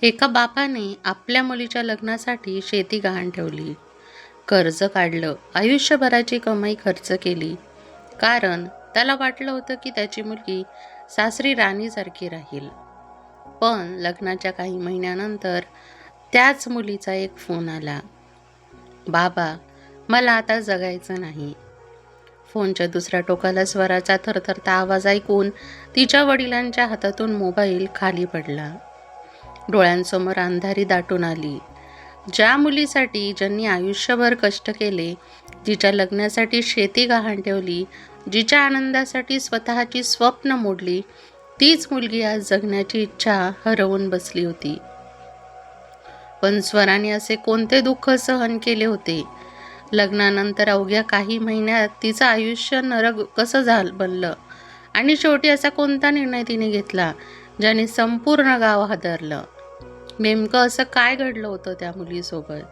एका बापाने आपल्या मुलीच्या लग्नासाठी शेती गहाण ठेवली, कर्ज काढलं, आयुष्यभराची कमाई खर्च केली. कारण त्याला वाटलं होतं की त्याची मुलगी सासरी राणीसारखी राहील. पण लग्नाच्या काही महिन्यानंतर त्याच मुलीचा एक फोन आला. बाबा, मला आता जगायचं नाही. फोनच्या दुसऱ्या टोकाला स्वराचा थरथरता आवाज ऐकून तिच्या वडिलांच्या हातातून मोबाईल खाली पडला. डोळ्यांसमोर अंधारी दाटून आली. ज्या मुलीसाठी ज्यांनी आयुष्यभर कष्ट केले, जिच्या लग्नासाठी शेती गहाण ठेवली, जिच्या आनंदासाठी स्वतःची स्वप्न मोडली, तीच मुलगी आज जगण्याची इच्छा हरवून बसली होती. पण स्वराने असे कोणते दुःख सहन केले होते? लग्नानंतर अवघ्या काही महिन्यात तिचं आयुष्य नरक कसं बनलं? आणि शेवटी असा कोणता निर्णय तिने घेतला ज्याने संपूर्ण गाव हादरलं? नेमकं असं काय घडलं होतं त्या मुलीसोबत?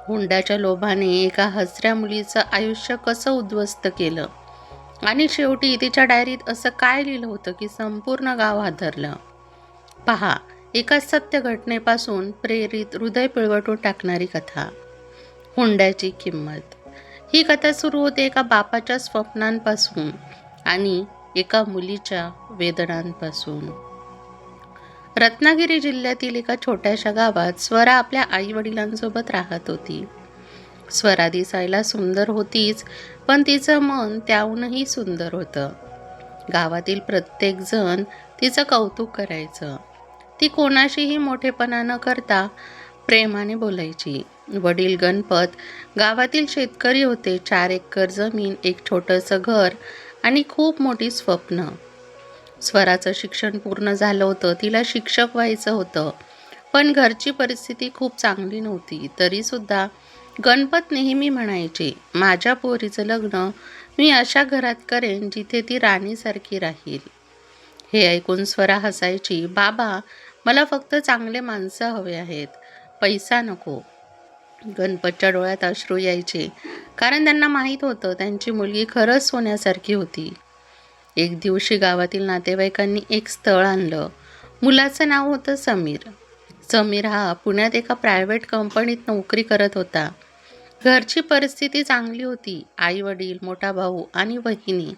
हुंड्याच्या लोभाने एका हसऱ्या मुलीचं आयुष्य कसं उद्ध्वस्त केलं? आणि शेवटी तिच्या डायरीत असं काय लिहिलं होतं की संपूर्ण गाव हादरलं? पहा, एका सत्य घटनेपासून प्रेरित हृदय पिळवटून टाकणारी कथा, हुंड्याची किंमत. ही कथा सुरू होते एका बापाच्या स्वप्नांपासून आणि एका मुलीच्या वेदनांपासून. रत्नागिरी जिल्ह्यातील एका छोट्याशा गावात स्वरा आपल्या आई वडिलांसोबत राहत होती. स्वरा दिसायला सुंदर होतीच, पण तिचं मन त्याहूनही सुंदर होतं. गावातील प्रत्येक जण तिचं कौतुक करायचं. ती कोणाशीही मोठेपणा न करता प्रेमाने बोलायची. वडील गणपत गावातील शेतकरी होते. 4 एकर जमीन, एक छोटंसं घर आणि खूप मोठी स्वप्न. स्वराचं शिक्षण पूर्ण झालं होतं, तिला शिक्षक व्हायचं होतं. पण घरची परिस्थिती खूप चांगली नव्हती. तरीसुद्धा गणपत नेहमी म्हणायचे, माझ्या पोरीचं लग्न मी अशा घरात करेन जिथे ती राणीसारखी राहील. हे ऐकून स्वरा हसायची, बाबा, मला फक्त चांगले माणसं हवे आहेत, पैसा नको. गणपतच्या डोळ्यात अश्रू यायचे, कारण त्यांना माहीत होतं त्यांची मुलगी खरंच सोन्यासारखी होती. एक दिवशी गावातील नातेवाईकांनी एक स्थळ आणलं. मुलाचं नाव होतं समीर. समीर हा पुण्यात एका प्रायव्हेट कंपनीत नोकरी करत होता. घरची परिस्थिती चांगली होती. आई वडील, मोठा भाऊ आणि वहिनी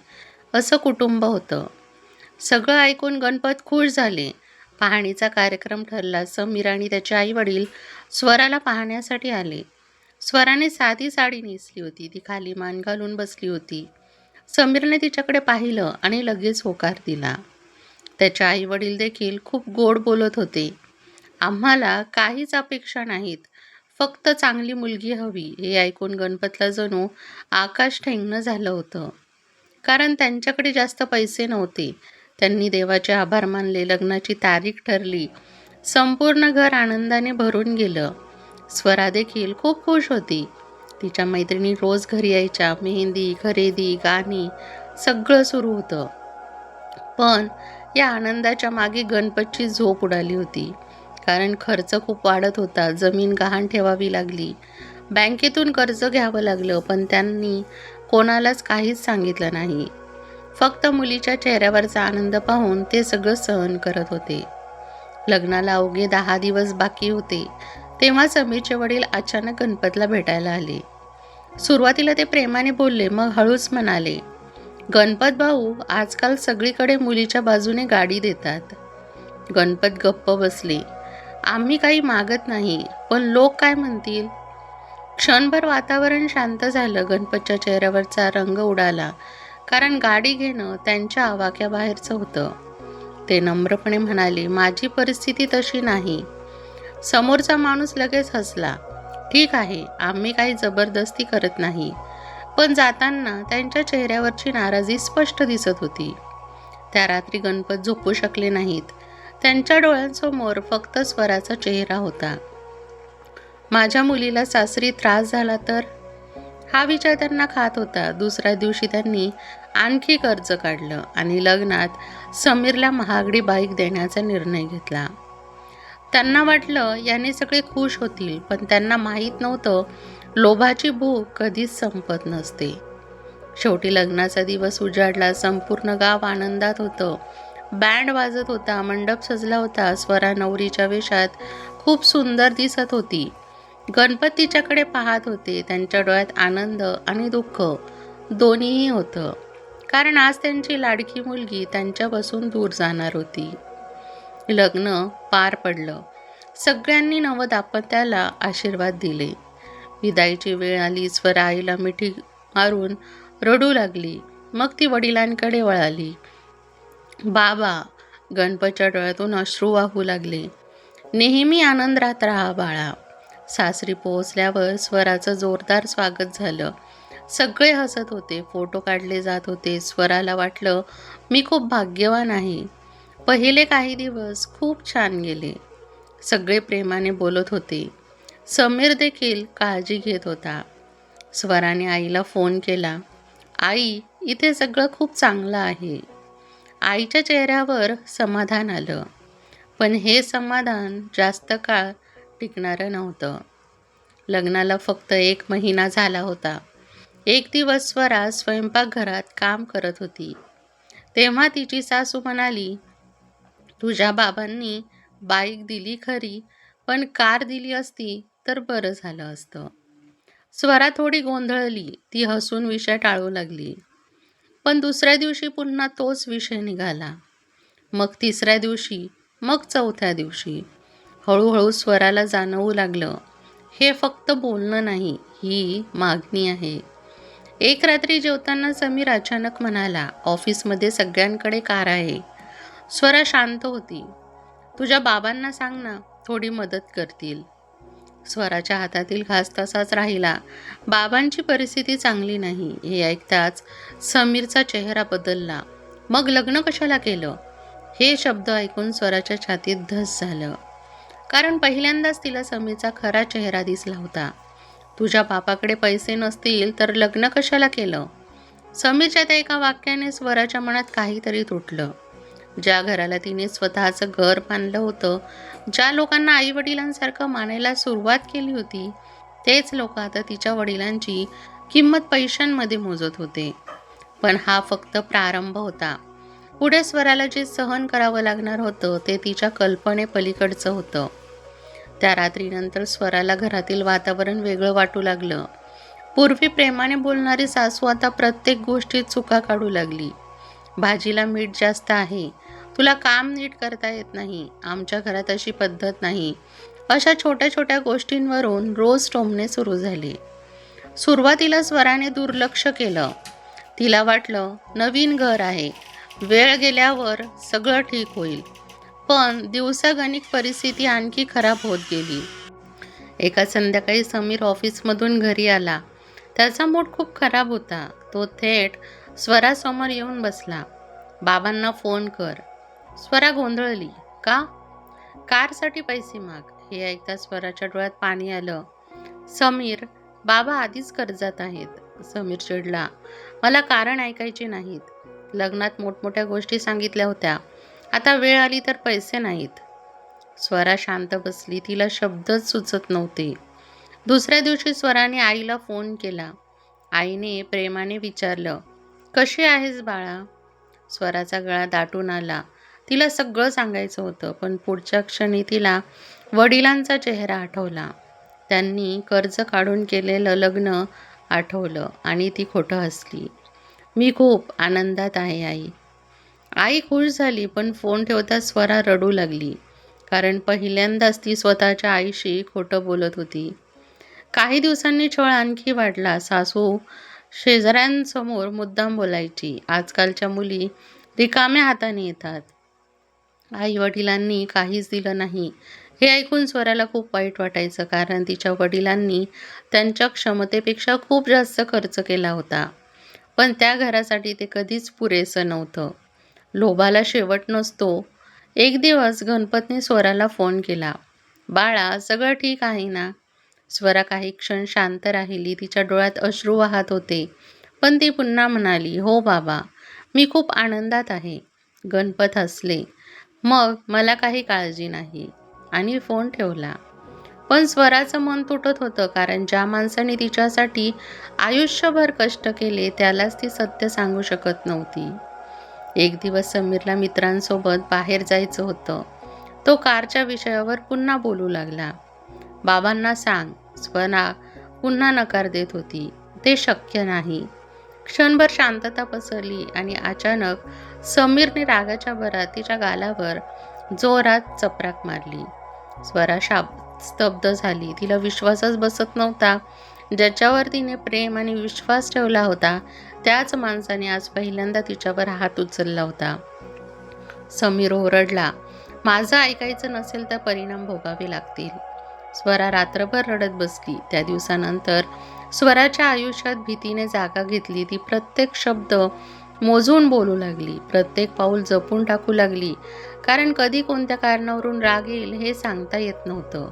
असं कुटुंब होतं. सगळं ऐकून गणपत खुश झाले. पाहणीचा कार्यक्रम ठरला. समीर आणि त्याचे आई वडील स्वराला पाहण्यासाठी आले. स्वराने साधी साडी नेसली होती. ती खाली मान घालून बसली होती. समीरने तिच्याकडे पाहिलं आणि लगेच होकार दिला. त्याचे आई वडील देखील खूप गोड बोलत होते. आम्हाला काहीच अपेक्षा नाहीत, फक्त चांगली मुलगी हवी. हे ऐकून गणपतला जणू आकाश ठेंगणं झालं होतं. कारण त्यांच्याकडे जास्त पैसे नव्हते. त्यांनी देवाचे आभार मानले. लग्नाची तारीख ठरली. संपूर्ण घर आनंदाने भरून गेलं. स्वरा देखील खूप खुश होती. तिच्या मैत्रिणी रोज घरी यायच्या. मेहंदी, खरेदी, गाणी सगळं सुरू होतं. पण या आनंदाच्या मागे गणपतची झोप उडाली होती. कारण खर्च खूप वाढत होता. जमीन गहाण ठेवावी लागली. बँकेतून कर्ज घ्यावं लागलं. पण त्यांनी कोणालाच काहीच सांगितलं नाही. फक्त मुलीच्या चेहऱ्यावरचा आनंद पाहून ते सगळं सहन करत होते. लग्नाला अवघे 10 दिवस बाकी होते. तेव्हा समीरचे वडील अचानक गणपतला भेटायला आले. सुरुवातीला ते प्रेमाने बोलले, मग हळूच म्हणाले, गणपत भाऊ, आजकाल सगळीकडे मुलीच्या बाजूने गाडी देतात. गणपत गप्प बसले. आम्ही काही मागत नाही, पण लोक काय म्हणतील? क्षणभर वातावरण शांत झालं. गणपतच्या चेहऱ्यावरचा रंग उडाला. कारण गाडी घेणं त्यांच्या आवाक्याबाहेरचं होतं. ते नम्रपणे म्हणाले, माझी परिस्थिती तशी नाही. समोरचा माणूस लगेच हसला. ठीक आहे, आम्ही काही जबरदस्ती करत नाही. पण जाताना त्यांच्या चेहऱ्यावरची नाराजी स्पष्ट दिसत होती. त्या रात्री गणपत झोपू शकले नाहीत. त्यांच्या डोळ्यांसमोर फक्त स्वराचा चेहरा होता. माझ्या मुलीला सासरी त्रास झाला तर? हा विचार त्यांना खात होता. दुसऱ्या दिवशी त्यांनी आणखी कर्ज काढलं आणि लग्नात समीरला महागडी बाईक देण्याचा निर्णय घेतला. त्यांना वाटलं याने सगळे खुश होतील, पण त्यांना माहीत नव्हतं लोभाची भूक कधीच संपत नसते. शेवटी लग्नाचा दिवस उजाडला. संपूर्ण गाव आनंदात होतं. बँड वाजत होता, मंडप सजला होता. स्वरा नवरीच्या वेशात खूप सुंदर दिसत होती. गणपत तिच्याकडे पाहत होते. त्यांच्या डोळ्यात आनंद आणि दुःख दोन्हीही होतं. कारण आज त्यांची लाडकी मुलगी त्यांच्यापासून दूर जाणार होती. लग्न पार पडलं. सगळ्यांनी नवदाम्पत्याला आशीर्वाद दिले. विदाईची वेळ आली. स्वरा आईला मिठी मारून रडू लागली. मग ती वडिलांकडे वळाली. बाबा, गणपतच्या डोळ्यातून अश्रू वाहू लागले. नेहमी आनंदात राहा बाळा. सासरी पोहोचल्यावर स्वराचं जोरदार स्वागत झालं. सगळे हसत होते, फोटो काढले जात होते. स्वराला वाटलं, मी खूप भाग्यवान आहे. पहिले काही दिवस खूप छान गेले. सगळे प्रेमाने बोलत होते. समीर देखील काळजी घेत होता. स्वराने आईला फोन केला. आई, इथे सगळं खूप चांगलं आहे. आईच्या चेहऱ्यावर समाधान आलं. पण हे समाधान जास्त काळ टिकणारं नव्हतं. लग्नाला फक्त 1 महिना झाला होता. एक दिवस स्वरा स्वयंपाकघरात काम करत होती. तेव्हा तिची सासू म्हणाली, तुझ्या बाबांनी बाईक दिली खरी, पण कार दिली असती तर बरं झालं असतं. स्वरा थोडी गोंधळली. ती हसून विषय टाळू लागली. पण दुसऱ्या दिवशी पुन्हा तोच विषय निघाला. मग 3ऱ्या दिवशी, मग 4थ्या दिवशी. हळूहळू स्वराला जाणवू लागलं, हे फक्त बोलणं नाही, ही मागणी आहे. एक रात्री जेवताना समीर अचानक म्हणाला, ऑफिसमध्ये सगळ्यांकडे कार आहे. स्वरा शांत होती. तुझ्या बाबांना सांग ना, थोडी मदत करतील. स्वराच्या हातातील घास तसाच राहिला. बाबांची परिस्थिती चांगली नाही. हे ऐकताच समीरचा चेहरा बदलला. मग लग्न कशाला केलं? हे शब्द ऐकून स्वराच्या छातीत धस झालं. कारण पहिल्यांदाच तिला समीरचा खरा चेहरा दिसला होता. तुझ्या बापाकडे पैसे नसतील तर लग्न कशाला केलं? समीरच्या त्या एका वाक्याने स्वराच्या मनात काहीतरी तुटलं. ज्या घराला तिने स्वतःचं घर बांधलं होतं, ज्या लोकांना आई वडिलांसारखं मानायला सुरुवात केली होती, तेच लोक आता तिच्या वडिलांची किंमत पैशांमध्ये मोजत होते. पण हा फक्त प्रारंभ होता. पुढे स्वराला जे सहन करावं लागणार होतं ते तिच्या कल्पनेपलीकडचं होतं. त्या रात्रीनंतर स्वराला घरातील वातावरण वेगळं वाटू लागलं. पूर्वी प्रेमाने बोलणारी सासू आता प्रत्येक गोष्टीत चुका काढू लागली. भाजीला मीठ जास्त आहे, तुला काम नीट करता येत नाही, आमच्या घरात अशी पद्धत नाही, अशा छोट्या छोट्या गोष्टींवरून रोज टोमणे सुरू झाले. सुरुवातीला स्वराने दुर्लक्ष केलं. तिला वाटलं नवीन घर आहे, वेळ गेल्यावर सगळं ठीक होईल. पण दिवसागणिक परिस्थिती आणखी खराब होत गेली. एका संध्याकाळी समीर ऑफिसमधून घरी आला. त्याचा मूड खूप खराब होता. तो थेट स्वरासमोर येऊन बसला. बाबांना फोन कर. स्वरा गोंधळली. का? कारसाठी पैसे माग. हे ऐकता स्वराच्या डोळ्यात पाणी आलं. समीर, बाबा आधीच कर्जात आहेत. समीर चिडला. मला कारण ऐकायचे नाहीत. लग्नात मोठमोठ्या गोष्टी सांगितल्या होत्या, आता वेळ आली तर पैसे नाहीत. स्वरा शांत बसली. तिला शब्दच सुचत नव्हते. दुसऱ्या दिवशी स्वराने आईला फोन केला. आईने प्रेमाने विचारलं, कशी आहेस बाळा? स्वराचा गळा दाटून आला. तिला सगळं सांगायचं होतं, पण पुढच्या क्षणी तिला वडिलांचा चेहरा आठवला. त्यांनी कर्ज काढून केलेलं लग्न आठवलं आणि ती खोटं हसली. मी खूप आनंदात आहे आई. आई खुश झाली, पण फोन ठेवता स्वरा रडू लागली. कारण पहिल्यांदाच ती स्वतःच्या आईशी खोटं बोलत होती. काही दिवसांनी छळ आणखी वाढला. सासू शेजाऱ्यांसमोर मुद्दाम बोलायची. आजकालच्या मुली रिकाम्या हाताने येतात. आई वडिलांनी काहीच दिलं नाही. हे ऐकून स्वराला खूप वाईट वाटायचं, कारण तिच्या वडिलांनी त्यांच्या क्षमतेपेक्षा खूप जास्त खर्च केला होता. पण त्या घरासाठी ते कधीच पुरेसं नव्हतं. लोभाला शेवट नसतो. एक दिवस गणपतने स्वराला फोन केला. बाळा, सगळं ठीक आहे ना? स्वरा काही क्षण शांत राहिली. तिच्या डोळ्यात अश्रू वाहत होते. पण ती पुन्हा म्हणाली, हो बाबा, मी खूप आनंदात आहे. गणपत हसले. मग मला काही काळजी नाही, आणि फोन ठेवला. पण स्वराचं मन तुटत होतं, कारण ज्या माणसाने तिच्यासाठी आयुष्यभर कष्ट केले त्यालाच ती सत्य सांगू शकत नव्हती. एक दिवस समीरला मित्रांसोबत बाहेर जायचं होतं. तो कारच्या विषयावर पुन्हा बोलू लागला. बाबांना सांग. स्वरा पुन्हा नकार देत होती. ते शक्य नाही. क्षणभर शांतता पसरली आणि अचानक समीरने रागाच्या भरात तिच्या गालावर जोरात चपराक मारली. स्वरा स्तब्ध झाली. तिला विश्वासच बसत नव्हता. ज्याच्यावर तिने प्रेम आणि विश्वास ठेवला होता त्याच माणसाने आज पहिल्यांदा तिच्यावर हात उचलला होता. समीर ओरडला, माझं ऐकायचं नसेल तर परिणाम भोगावे लागतील. स्वरा रात्रभर रडत बसली. त्या दिवसानंतर स्वराच्या आयुष्यात भीतीने जागा घेतली. ती प्रत्येक शब्द मोजून बोलू लागली, प्रत्येक पाऊल जपून टाकू लागली. कारण कधी कोणत्या कारणावरून राग येईल हे सांगता येत नव्हतं.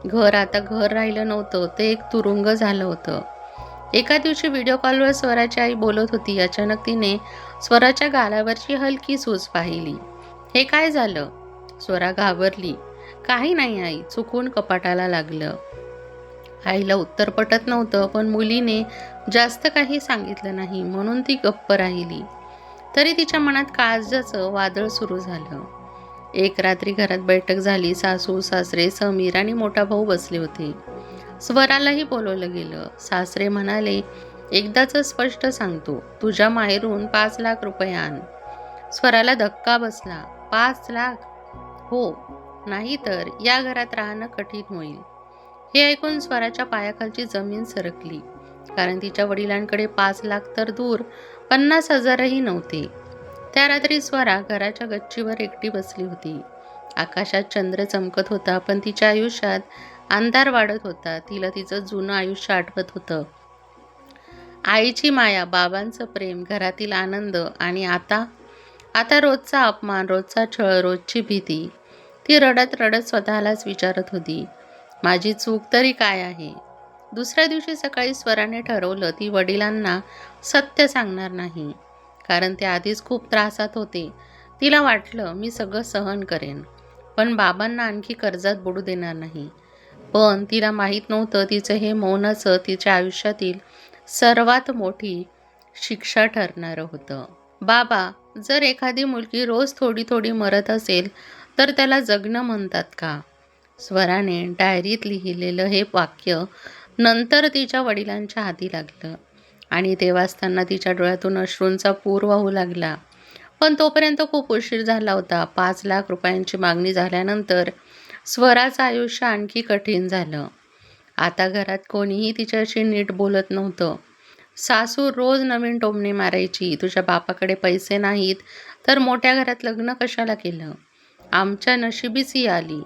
घर आता घर राहिलं नव्हतं, ते एक तुरुंग झालं होतं. एका दिवशी व्हिडिओ कॉलवर स्वराची आई बोलत होती. अचानक तिने स्वराच्या गालावरची हलकी सूज पाहिली. हे काय झालं? स्वरा घाबरली. काही नाही आई, चुकून कपाटाला लागलं. आईला उत्तर पटत नव्हतं, पण मुलीने जास्त काही सांगितलं नाही म्हणून ती गप्प राहिली. तरी तिच्या मनात काळजाचं वादळ सुरू झालं. एक रात्री घरात बैठक झाली. सासू सासरे समीर आणि मोठा भाऊ बसले होते. स्वरालाही बोलवलं गेलं. सासरे म्हणाले, एकदाच स्पष्ट सांगतो, तुझ्या माहेरून 5 लाख रुपये आण. स्वराला धक्का बसला. 5 लाख? हो, नाही तर या घरात राहणं कठीण होईल. हे ऐकून स्वराच्या पायाखालची जमीन सरकली. कारण तिच्या वडिलांकडे 5 लाख तर दूर 50,000ही नव्हते. त्या रात्री स्वरा घराच्या गच्चीवर एकटी बसली होती. आकाशात चंद्र चमकत होता, पण तिच्या आयुष्यात अंधार वाढत होता. तिला तिचं जुनं आयुष्य आठवत होतं. आईची माया, बाबांचं प्रेम, घरातील आनंद आणि आता रोजचा अपमान, रोजचा छळ, रोजची भीती. ती रडत रडत स्वतःलाच विचारत होती, माझी चूक तरी काय आहे? दुसऱ्या दिवशी सकाळी स्वराने ठरवलं, ती वडिलांना सत्य सांगणार नाही. कारण ते आधीच खूप त्रासात होते. तिला वाटलं, मी सगळं सहन करेन, पण बाबांना आणखी कर्जात बुडू देणार नाही. पण तिला माहीत नव्हतं, तिचं हे मौनाचं तिच्या आयुष्यातील सर्वात मोठी शिक्षा ठरणारं होतं. बाबा, जर एखादी मुलगी रोज थोडी थोडी मरत असेल तर त्याला जगणं म्हणतात का? स्वराने डायरीत लिहिलेलं हे वाक्य नंतर तिच्या वडिलांच्या हाती लागलं आणि ते वाचताना तिच्या डोळ्यातून अश्रूंचा पूर वाहू लागला. पण तोपर्यंत खूप उशीर झाला होता. 5 लाख रुपयांची मागणी झाल्यानंतर स्वराचं आयुष्य आणखी कठीण झालं. आता घरात कोणीही तिच्याशी नीट बोलत नव्हतं. सासू रोज नवीन टोमणे मारायची, तुझ्या बापाकडे पैसे नाहीत तर मोठ्या घरात लग्न कशाला केलं? आमच्या नशिबीच ही आली,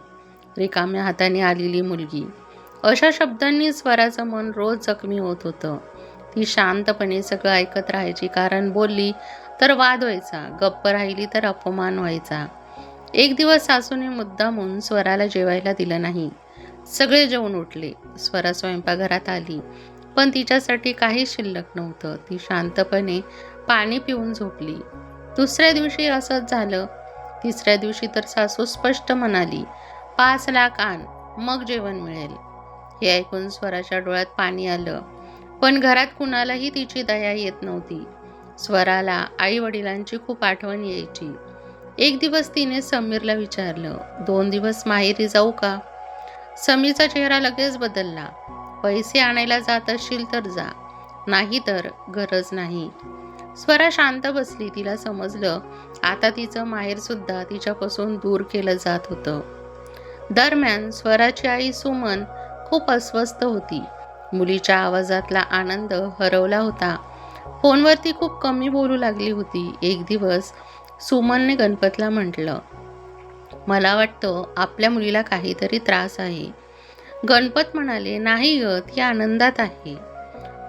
रिकाम्या हाताने आलेली मुलगी. अशा शब्दांनी स्वराचं मन रोज जखमी होत होतं. ती शांतपणे सगळं ऐकत राहायची, कारण बोलली तर वाद व्हायचा, गप्प राहिली तर अपमान व्हायचा. एक दिवस सासूने मुद्दामून स्वराला जेवायला दिलं नाही. सगळे जेवून उठले. स्वरा स्वयंपाकघरात आली, पण तिच्यासाठी काही शिल्लक नव्हतं. ती शांतपणे पाणी पिऊन झोपली. दुसऱ्या दिवशी असंच झालं. तिसऱ्या दिवशी तर सासू स्पष्ट म्हणाली, 5 लाख आण, मग जेवण मिळेल. हे ऐकून स्वराच्या डोळ्यात पाणी आलं, पण घरात कुणालाही तिची दया येत नव्हती. स्वराला आई वडिलांची खूप आठवण यायची. एक दिवस तिने समीरला विचारलं, 2 दिवस माहेरी जाऊ का? समीरचा चेहरा लगेच बदलला. पैसे आणायला जात असशील तर जा, नाही तर गरज नाही. स्वरा शांत बसली. तिला समजलं, आता तिचं माहेर सुद्धा तिच्यापासून दूर केलं जात होतं. दरम्यान स्वराची आई सुमन खूप अस्वस्थ होती. मुलीच्या आवाजातला आनंद हरवला होता. फोनवरती खूप कमी बोलू लागली होती. एक दिवस सुमनने गणपतला म्हटलं, मला वाटतं आपल्या मुलीला काहीतरी त्रास आहे. गणपत म्हणाले, नाही ग, ती आनंदात आहे.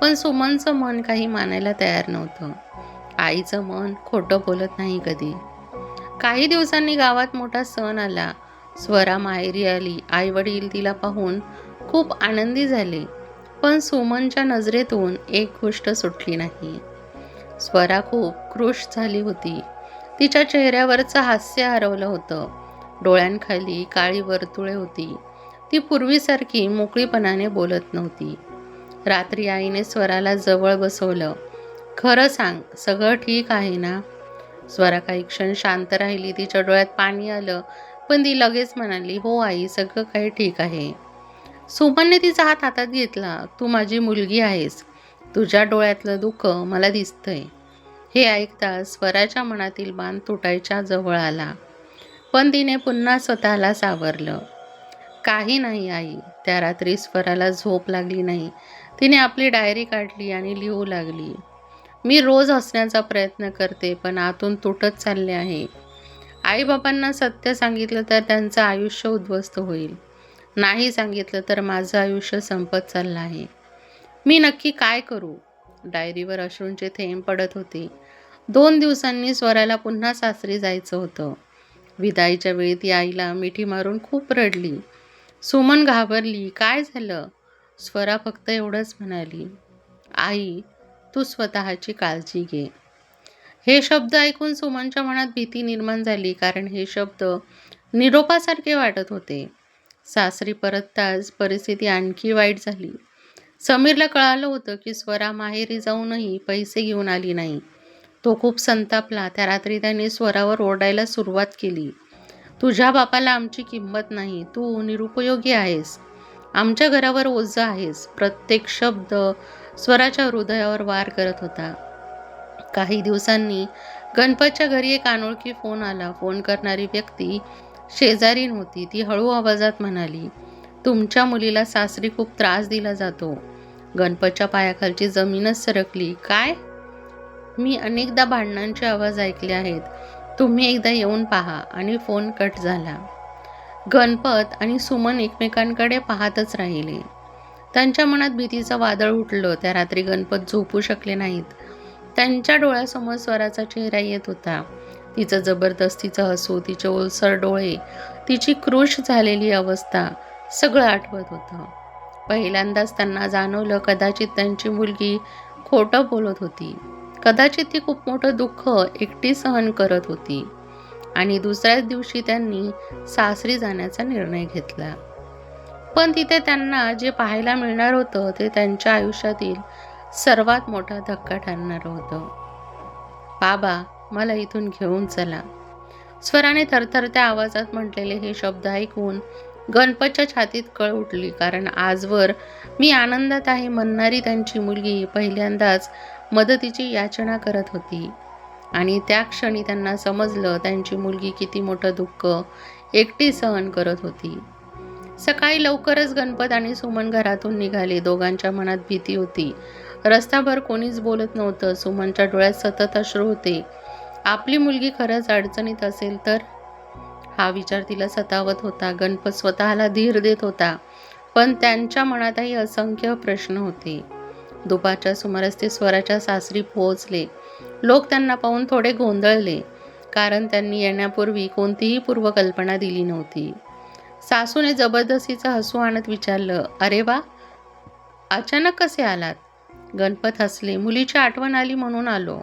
पण सुमनचं मन काही मानायला तयार नव्हतं. आईचं मन खोटं बोलत नाही कधी. काही दिवसांनी गावात मोठा सण आला. स्वरा माहेरी आली. आई वडील तिला पाहून खूप आनंदी झाले. पण सुमनच्या नजरेतून एक गोष्ट सुटली नाही. स्वरा खूप कृश झाली होती. तिच्या चेहऱ्यावरचं हास्य हरवलं होतं. डोळ्यांखाली काळी वर्तुळे होती. ती पूर्वीसारखी मोकळीपणाने बोलत नव्हती. रात्री आईने स्वराला जवळ बसवलं. खरं सांग, सगळं ठीक आहे ना? स्वरा काही क्षण शांत राहिली. तिच्या डोळ्यात पाणी आलं, पण ती लगेच म्हणाली, हो आई, सगळं काही ठीक आहे. सुमनने तिचा हात हातात घेतला. तू माझी मुलगी आहेस. तुझ्या डोळ्यातलं दुःख मला दिसतंय. हे ऐकताच स्वराच्या मनातील बांध तुटायच्या जवळ आला. पण तिने पुन्हा स्वतःला सावरलं. काही नाही आई. त्या रात्री स्वराला झोप लागली नाही. तिने आपली डायरी काढली आणि लिहू लागली. मी रोज हसण्याचा प्रयत्न करते, पण आतून तुटत चालले आहे. आई-बाबांना सत्य सांगितलं तर त्यांचं आयुष्य उद्ध्वस्त होईल. नाही सांगितलं तर माझं आयुष्य संपत चाललं आहे. मी नक्की काय करू? डायरीवर अश्रूंचे थेंब पडत होते. 2 दिवसांनी स्वराला पुन्हा सासरी जायचं होतं. विदाईच्या वेळी ती आईला मिठी मारून खूप रडली. सुमन घाबरली. काय झालं? स्वरा फक्त एवढंच म्हणाली, आई, तू स्वतःची काळजी घे. हे शब्द ऐकून सुमनच्या मनात भीती निर्माण झाली, कारण हे शब्द निरोपासारखे वाटत होते. सासरी परतताच परिस्थिती आणखी वाईट झाली. समीरला कळालं होतं की स्वरा माहेरी जाऊनही पैसे घेऊन आली नाही. तो खूप संतापला. त्या रात्री त्याने स्वरावर ओरडायला सुरुवात केली. तुझ्या बापाला आमची किंमत नाही. तू निरुपयोगी आहेस. आमच्या घरावर ओझं आहेस. प्रत्येक शब्द स्वराच्या हृदयावर वार करत होता. काही दिवसांनी गणपतच्या घरी एक अनोळखी फोन आला. फोन करणारी व्यक्ती शेजारी नव्हती. ती हळू आवाजात म्हणाली, तुमच्या मुलीला सासरी खूप त्रास दिला जातो. गणपतच्या पायाखालची जमीनच सरकली. काय? मी अनेकदा भांडणांचे आवाज ऐकले आहेत. तुम्ही एकदा येऊन पहा. आणि फोन कट झाला. गणपत आणि सुमन एकमेकांकडे पाहतच राहिले. त्यांच्या मनात भीतीचं वादळ उठलं. त्या रात्री गणपत झोपू शकले नाहीत. त्यांच्या डोळ्यासमोर स्वराचा चेहरा येत होता. तिचं जबरदस्तीचं हसू, तिचे ओलसर डोळे, तिची क्रुश झालेली अवस्था, सगळं आठवत होतं. पहिल्यांदाच त्यांना जाणवलं, कदाचित त्यांची मुलगी खोटं बोलत होती. कदाचित ती खूप मोठं दुःख एकटी सहन करत होती. आणि दुसऱ्याच दिवशी त्यांनी सासरी जाण्याचा निर्णय घेतला. पण तिथे त्यांना जे पाहायला मिळणार होतं ते त्यांच्या आयुष्यातील सर्वात मोठा धक्का ठरणारं होतं. बाबा, मला इथून घेऊन चला. स्वराने थरथरत्या आवाजात म्हटलेले हे शब्द ऐकून गणपतच्या छातीत कळ उठली. कारण आजवर मी आनंदात आहे म्हणणारी त्यांची मुलगी पहिल्यांदाच मदतीची याचना करत होती. आणि त्या क्षणी त्यांना समजलं त्यांची मुलगी किती मोठं दुःख एकटी सहन करत होती. सकाळी लवकरच गणपत आणि सुमन घरातून निघाले. दोघांच्या मनात भीती होती. रस्त्याभर कोणीच बोलत नव्हतं. सुमनच्या डोळ्यात सतत अश्रू होते. आपली मुलगी खरंच अडचणीत असेल तर? हा विचार तिला सतावत होता. गणपत स्वतःला धीर देत होता, पण त्यांच्या मनातही असंख्य प्रश्न होते. दुपारच्या सुमारास ते स्वराच्या सासरी पोहोचले. लोक त्यांना पाहून थोडे गोंधळले, कारण त्यांनी येण्यापूर्वी कोणतीही पूर्वकल्पना दिली नव्हती. सासूने जबरदस्तीचं हसू आणत विचारलं, अरे वा, अचानक कसे आलात? गणपत हसले. मुलीची आठवण आली म्हणून आलो.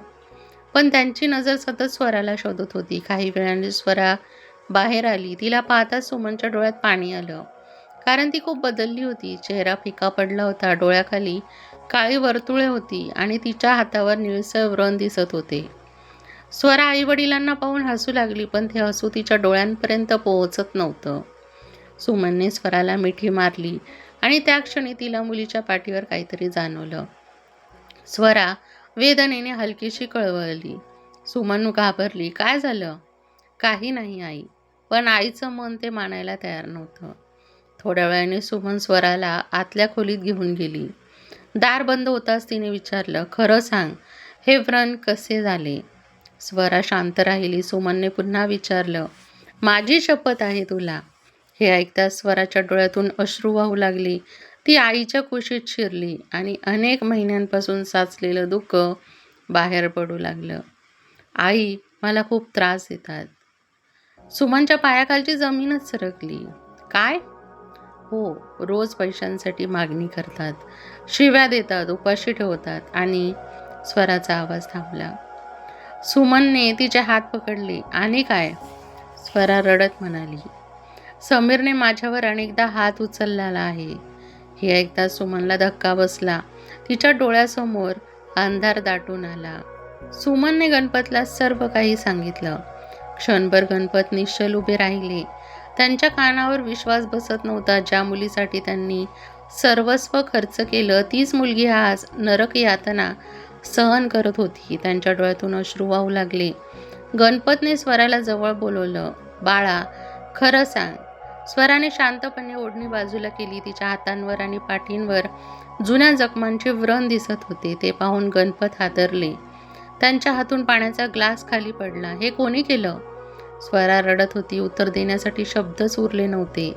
पण त्यांची नजर सतत स्वराला शोधत होती. काही वेळाने स्वरा बाहेर आली. तिला पाहताच सुमनच्या डोळ्यात पाणी आलं, कारण ती खूप बदलली होती. चेहरा फिका पडला होता. डोळ्याखाली काळी वर्तुळे होती आणि तिच्या हातावर निळसर व्रण दिसत होते. स्वरा आईवडिलांना पाहून हसू लागली, पण ते हसू तिच्या डोळ्यांपर्यंत पोहोचत नव्हतं. सुमनने स्वराला मिठी मारली आणि त्या क्षणी तिला मुलीच्या पाठीवर काहीतरी जाणवलं. स्वरा वेदनेने हलकीशी कळवळली. सुमन घाबरली. काय झालं? काही नाही आई. पण आईचं मन ते मानायला तयार नव्हतं. थोड्या वेळाने सुमन स्वराला आतल्या खोलीत घेऊन गेली. दार बंद होताच तिने विचारलं, खरं सांग, हे व्रण कसे झाले? स्वरा शांत राहिली. सुमनने पुन्हा विचारलं, माझी शपथ आहे तुला. हे ऐकताच स्वराच्या डोळ्यातून अश्रू वाहू लागले. ती आईच्या कुशीत शिरली आणि अनेक महिन्यांपासून साचलेलं दुःख बाहेर पडू लागलं. आई, मला खूप त्रास देतात. सुमनच्या पायाखालची जमीनच सरकली. काय? हो, रोज पैशांसाठी मागणी करतात, शिव्या देतात, उपाशी ठेवतात. आणि स्वराचा आवाज थांबला. सुमनने तिचे हात पकडले. आणि काय? स्वरा रडत म्हणाली, समीरने माझ्यावर अनेकदा हात उचललेला आहे. हे ऐकता सुमनला धक्का बसला. तिच्या डोळ्यासमोर अंधार दाटून आला. सुमनने गणपतला सर्व काही सांगितलं. क्षणभर गणपत निश्चल उभे राहिले. त्यांच्या कानावर विश्वास बसत नव्हता. ज्या मुलीसाठी त्यांनी सर्वस्व खर्च केलं तीच मुलगी आज नरक यातना सहन करत होती. त्यांच्या डोळ्यातून अश्रू वाहू लागले. गणपतने स्वराला जवळ बोलवलं. बाळा, खरं सांग. स्वराने शांतपणे ओढणी बाजूला केली. तिच्या हातांवर आणि पाठींवर जुन्या जखमांचे व्रण दिसत होते. ते पाहून गणपत हादरले. त्यांच्या हातून पाण्याचा ग्लास खाली पडला. हे कोणी केलं? स्वरा रडत होती. उत्तर देण्यासाठी शब्दच उरले नव्हते.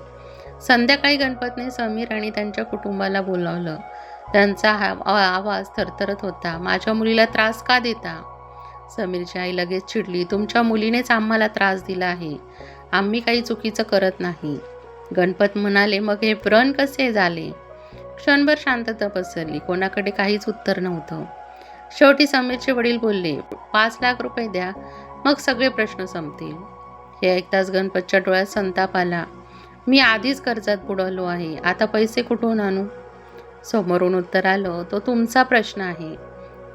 संध्याकाळी गणपतने समीर आणि त्यांच्या कुटुंबाला बोलावलं. त्यांचा आवाज थरथरत होता. माझ्या मुलीला त्रास का देता? समीरची आई लगेच चिडली. तुमच्या मुलीनेच आम्हाला त्रास दिला आहे. आम्ही काही चुकीचं करत नाही. गणपत म्हणाले, मग हे व्रण कसे झाले? क्षणभर शांतता पसरली. कोणाकडे काहीच उत्तर नव्हतं. शेवटी समीरचे वडील बोलले, 5 लाख रुपये द्या, मग सगळे प्रश्न संपतील. हे ऐकताच गणपतच्या डोळ्यात संताप आला. मी आधीच कर्जात बुडालो आहे. आता पैसे कुठून आणू? समोरून उत्तर आलं, तो तुमचा प्रश्न आहे.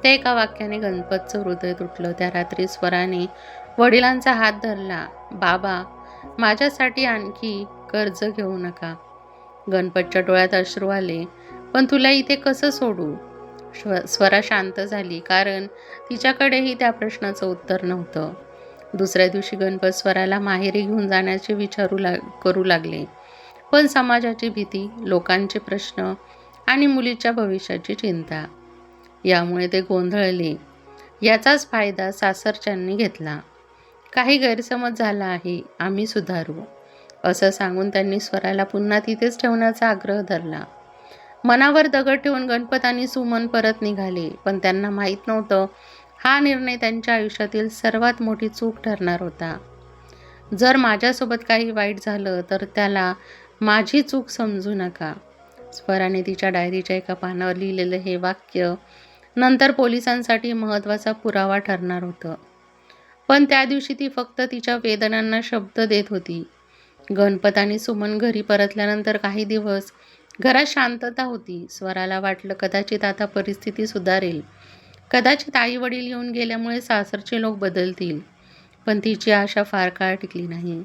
त्या एका वाक्याने गणपतचं हृदय तुटलं. त्या रात्री स्वराने वडिलांचा हात धरला. बाबा, माझ्यासाठी आणखी कर्ज घेऊ नका. गणपतच्या डोळ्यात अश्रू आले. पण तुला इथे कसं सोडू? स्वरा शांत झाली, कारण तिच्याकडेही त्या प्रश्नाचं उत्तर नव्हतं. दुसऱ्या दिवशी गणपत स्वराला माहेरी घेऊन जाण्याचे करू लागले. पण समाजाची भीती, लोकांचे प्रश्न आणि मुलीच्या भविष्याची चिंता यामुळे ते गोंधळले. याचाच फायदा सासरच्यांनी घेतला. काही गैरसमज झाला आहे, आम्ही सुधारू, असं सांगून त्यांनी स्वराला पुन्हा तिथेच ठेवण्याचा आग्रह धरला. मनावर दगड ठेवून गणपत आणि सुमन परत निघाले. पण त्यांना माहीत नव्हतं, हा निर्णय त्यांच्या आयुष्यातील सर्वात मोठी चूक ठरणार होता. जर माझ्यासोबत काही वाईट झालं तर त्याला माझी चूक समजू नका. स्वराने तिच्या डायरीच्या एका पानावर लिहिलेलं हे वाक्य नंतर पोलिसांसाठी महत्त्वाचा पुरावा ठरणार होतं. पण त्या दिवशी ती फक्त तिच्या वेदनांना शब्द देत होती. गणपत आणि सुमन घरी परतल्यानंतर काही दिवस घरात शांतता होती. स्वराला वाटलं कदाचित आता परिस्थिती सुधारेल. कदाचित आई वडील येऊन गेल्यामुळे सासरचे लोक बदलतील. पण तिची आशा फार काळ टिकली नाही.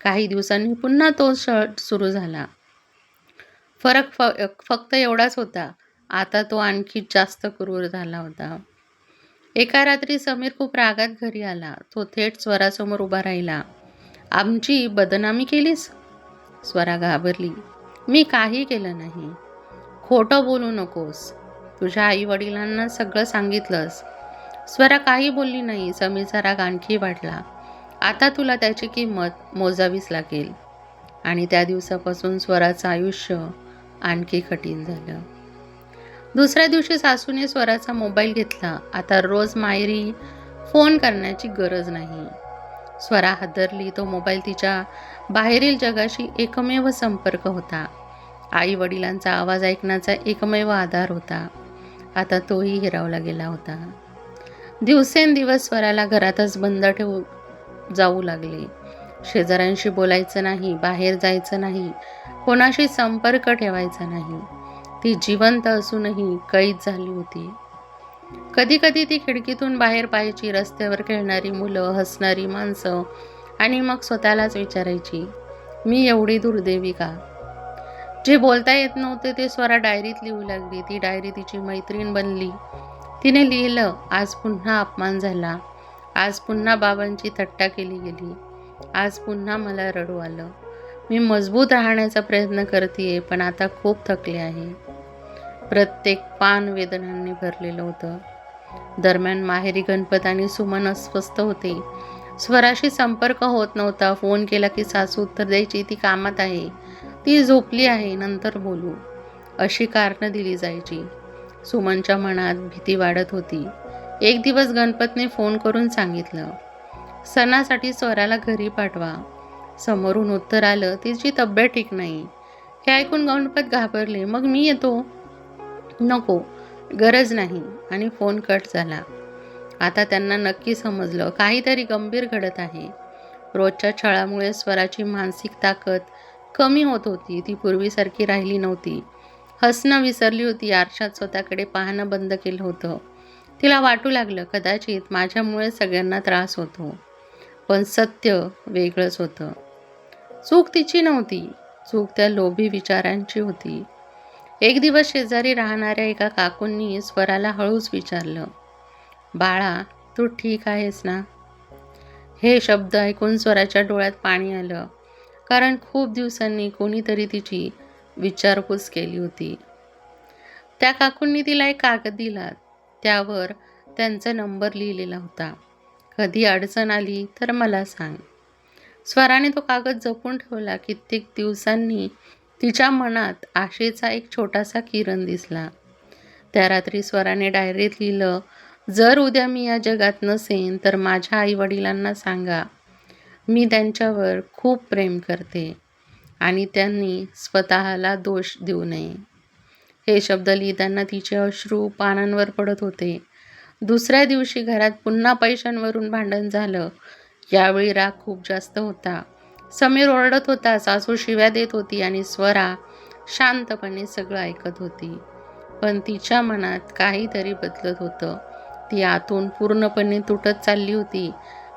काही दिवसांनी पुन्हा तो सुरू झाला. फरक फक्त एवढाच होता, आता तो आणखी जास्त क्रूर झाला होता. एका रात्री समीर खूप रागात घरी आला. तो थेट स्वरासमोर उभा राहिला. आमची बदनामी केलीस? स्वरा घाबरली. मी काही केलं नाही. खोटं बोलू नकोस. तुझ्या आई वडिलांना सगळं सांगितलंस. स्वरा काही बोलली नाही. समीरचा राग आणखी वाढला. आता तुला त्याची किंमत मोजावीच लागेल. आणि त्या दिवसापासून स्वराचं आयुष्य आणखी कठीण झालं. दुसऱ्या दिवशी सासूने स्वराचा मोबाईल घेतला. आता रोज माहेरी फोन करण्याची गरज नाही. स्वरा हादरली. तो मोबाईल तिच्या बाहेरील जगाशी एकमेव संपर्क होता. आई वडिलांचा आवाज ऐकण्याचा एकमेव आधार होता. आता तोही हिरावला गेला होता. दिवसेंदिवस स्वराला घरातच बंद जाऊ लागले. शेजाऱ्यांशी बोलायचं नाही, बाहेर जायचं नाही, कोणाशी संपर्क ठेवायचा नाही. ती जिवंत असूनही कैद झाली होती. कधी कधी ती खिडकीतून बाहेर पाहायची. रस्त्यावर खेळणारी मुलं, हसणारी माणसं, आणि मग स्वतःलाच विचारायची, मी एवढी दुर्दैवी का? जे बोलता येत नव्हते ते स्वरा डायरीत लिहू लागली. ती डायरी तिची मैत्रीण बनली. तिने लिहिलं, आज पुन्हा अपमान झाला. आज पुन्हा बाबांची थट्टा केली गेली. आज पुन्हा मला रडू आलं. मी मजबूत राहण्याचा प्रयत्न करतेय, पण आता खूप थकले आहे. प्रत्येक पान वेदनांनी भरलेलं होतं. दरम्यान माहेरी गणपत आणि सुमन अस्वस्थ होते. स्वराशी संपर्क होत नव्हता. फोन केला की सासू उत्तर द्यायची, ती कामात आहे, ती झोपली आहे, नंतर बोलू, अशी कारणं दिली जायची. सुमनच्या मनात भीती वाढत होती. एक दिवस गणपतने फोन करून सांगितलं, सणासाठी स्वराला घरी पाठवा. समोरून उत्तर आलं, तिची तब्येत ठीक नाही. हे ऐकून गणपत घाबरले. मग मी येतो. नको, गरज नाही. आणि फोन कट झाला. आता त्यांना नक्की समजलं, काहीतरी गंभीर घडत आहे. रोजच्या छळामुळे स्वराची मानसिक ताकद कमी होत होती. ती पूर्वीसारखी राहिली नव्हती. हसणं विसरली होती. आरशात स्वतःकडे पाहणं बंद केलं होतं. तिला वाटू लागलं कदाचित माझ्यामुळे सगळ्यांना त्रास होतो. पण सत्य वेगळंच होतं. चूक तिची नव्हती, चूक त्या लोभी विचारांची होती. एक दिवस शेजारी राहणाऱ्या एका काकूंनी स्वराला हळूच विचारलं, बाळा, तू ठीक आहेस ना? हे शब्द ऐकून स्वराच्या डोळ्यात पाणी आलं, कारण खूप दिवसांनी कोणीतरी तिची विचारपूस केली होती. त्या काकूंनी तिला एक कागद दिला. त्यावर त्यांचा नंबर लिहिलेला होता. कधी अडचण आली तर मला सांग. स्वराने तो कागद जपून ठेवला. कित्येक दिवसांनी तिच्या मनात आशेचा एक छोटासा किरण दिसला. त्या रात्री स्वराने डायरीत लिहिलं, जर उद्या मी या जगात नसेन तर माझ्या आईवडिलांना सांगा, मी त्यांच्यावर खूप प्रेम करते आणि त्यांनी स्वतःला दोष देऊ नये. हे शब्द लिहिताना तिचे अश्रू पानांवर पडत होते. दुसऱ्या दिवशी घरात पुन्हा पैशांवरून भांडण झालं. यावेळी राग खूप जास्त होता. समीर ओरडत होता, सासू शिव्या देत होती आणि स्वरा शांतपणे सगळं ऐकत होती. पण तिच्या मनात काहीतरी बदलत होतं. ती आतून पूर्णपणे तुटत चालली होती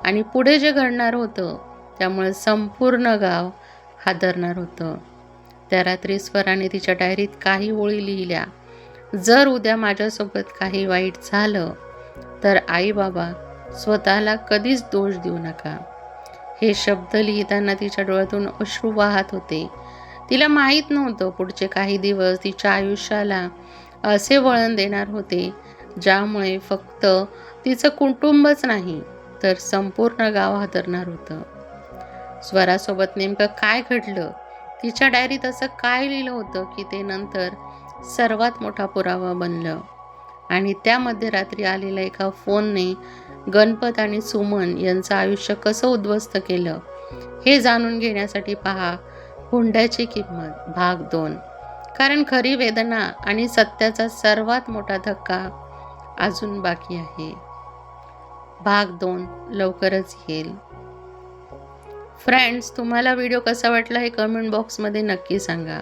आणि पुढे जे घडणार होतं त्यामुळे संपूर्ण गाव हादरणार होतं. त्या रात्री स्वराने तिच्या डायरीत काही ओळी लिहिल्या. जर उद्या माझ्यासोबत काही वाईट झालं तर आई बाबा स्वतःला कधीच दोष देऊ नका. हे शब्द लिहिताना तिच्या डोळ्यातून अश्रू वाहत होते. तिला माहीत नव्हतं पुढचे काही दिवस तिच्या आयुष्याला असे वळण देणार होते, ज्यामुळे फक्त तिचं कुटुंबच नाही तर संपूर्ण गाव हादरणार होतं. स्वरासोबत नेमकं काय घडलं, तिच्या डायरीत असं काय लिहिलं होतं की ते नंतर सर्वात मोठा पुरावा बनलं. आणि त्या मध्यरात्री आलेल्या एका फोनने गणपत आणि सुमन यांचं आयुष्य कसं उद्ध्वस्त केलं, हे जाणून घेण्यासाठी पहा हुंड्याची किंमत भाग 2. कारण खरी वेदना आणि सत्याचा सर्वात मोठा धक्का अजून बाकी आहे. भाग 2 लवकरच येईल. फ्रेंड्स, तुम्हाला व्हिडिओ कसा वाटला हे कमेंट बॉक्समध्ये नक्की सांगा.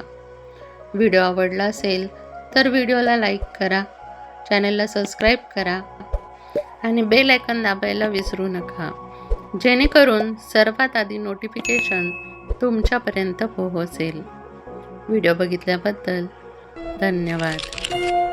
व्हिडिओ आवडला असेल तर व्हिडिओला लाईक करा, चॅनलला सबस्क्राईब करा आणि बेल आयकॉन दाबायला विसरू नका, जेणेकरून सर्वात आधी नोटिफिकेशन तुमच्यापर्यंत पोहोचेल. व्हिडिओ बघितल्याबद्दल धन्यवाद.